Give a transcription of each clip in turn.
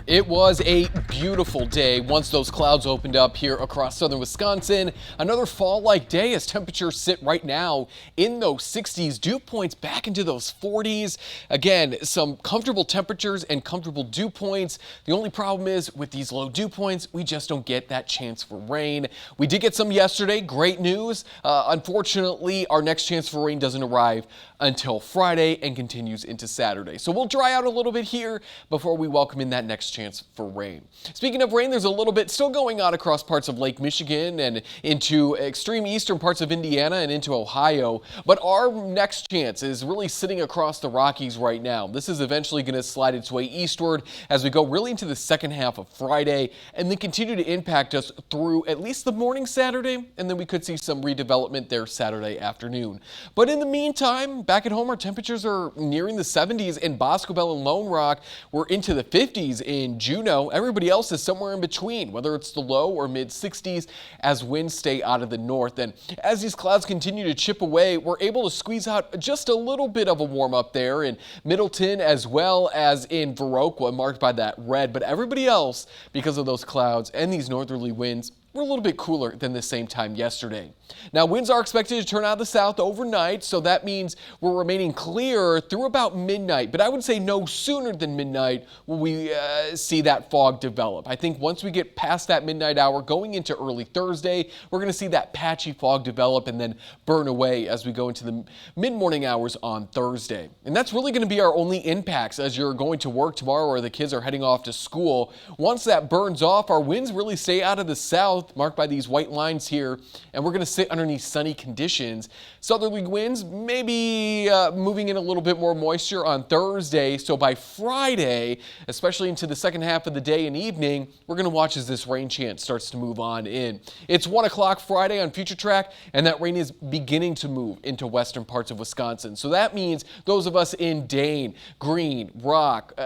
It was a beautiful day once those clouds opened up here across southern Wisconsin. Another fall-like day as temperatures sit right now in those 60s. Dew points back into those 40s. Again, some comfortable temperatures and comfortable dew points. The only problem is with these low dew points, we just don't get that chance for rain. We did get some yesterday. Great news. Unfortunately, our next chance for rain doesn't arrive until Friday and continues into Saturday. So we'll dry out a little bit here before we welcome in that next chance for rain. Speaking of rain, there's a little bit still going on across parts of Lake Michigan and into extreme eastern parts of Indiana and into Ohio. But our next chance is really sitting across the Rockies right now. This is eventually going to slide its way eastward as we go really into the second half of Friday and then continue to impact us through at least the morning Saturday, and then we could see some redevelopment there Saturday afternoon. But in the meantime, back at home, our temperatures are nearing the 70s in Boscobel and Lone Rock. We're into the 50s in Juneau. Everybody else is somewhere in between, whether it's the low or mid 60s as winds stay out of the north. And as these clouds continue to chip away, we're able to squeeze out just a little bit of a warm up there in Middleton as well as in Viroqua, marked by that red. But everybody else, because of those clouds and these northerly winds, we're a little bit cooler than the same time yesterday. Now, winds are expected to turn out of the south overnight, so that means we're remaining clear through about midnight. But I would say no sooner than midnight will we see that fog develop. I think once we get past that midnight hour, going into early Thursday, we're going to see that patchy fog develop and then burn away as we go into the mid-morning hours on Thursday. And that's really going to be our only impacts as you're going to work tomorrow or the kids are heading off to school. Once that burns off, our winds really stay out of the south, marked by these white lines here, and we're going to sit underneath sunny conditions. Southerly winds maybe moving in a little bit more moisture on Thursday, so by Friday, especially into the second half of the day and evening, we're going to watch as this rain chance starts to move on in. It's 1 o'clock Friday on Future Track, and that rain is beginning to move into western parts of Wisconsin. So that means those of us in Dane, Greene, Rock,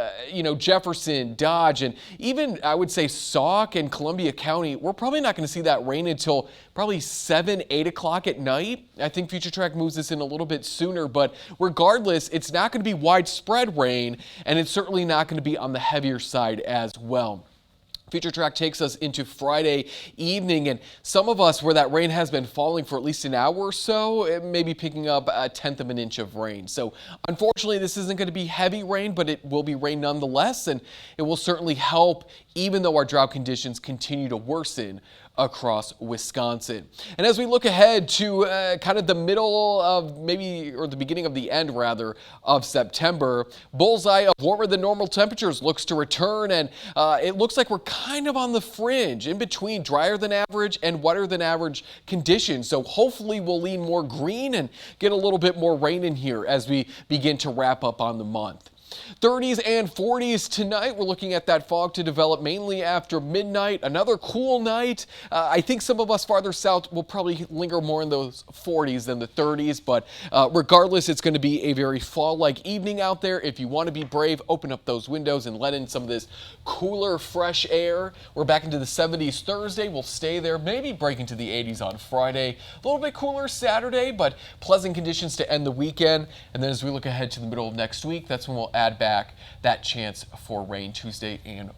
Jefferson, Dodge, and even I would say Sauk and Columbia County, we're probably not going to see that rain until probably 7, 8 o'clock at night. I think Future Track moves this in a little bit sooner, but regardless, it's not going to be widespread rain, and it's certainly not going to be on the heavier side as well. Future Track takes us into Friday evening, and some of us where that rain has been falling for at least an hour or so, it may be picking up 1/10 of an inch of rain. So unfortunately, this isn't going to be heavy rain, but it will be rain nonetheless, and it will certainly help even though our drought conditions continue to worsen across Wisconsin. And as we look ahead to kind of the middle of or the beginning of the end rather of September, bullseye of warmer than normal temperatures looks to return, and it looks like we're kind of on the fringe in between drier than average and wetter than average conditions. So hopefully we'll lean more green and get a little bit more rain in here as we begin to wrap up on the month. 30s and 40s tonight. We're looking at that fog to develop mainly after midnight. Another cool night. I think some of us farther south will probably linger more in those 40s than the 30s, but regardless, it's going to be a very fall-like evening out there. If you want to be brave, open up those windows and let in some of this cooler, fresh air. We're back into the 70s Thursday. We'll stay there, maybe break into the 80s on Friday. A little bit cooler Saturday, but pleasant conditions to end the weekend. And then as we look ahead to the middle of next week, that's when we'll add back that chance for rain Tuesday and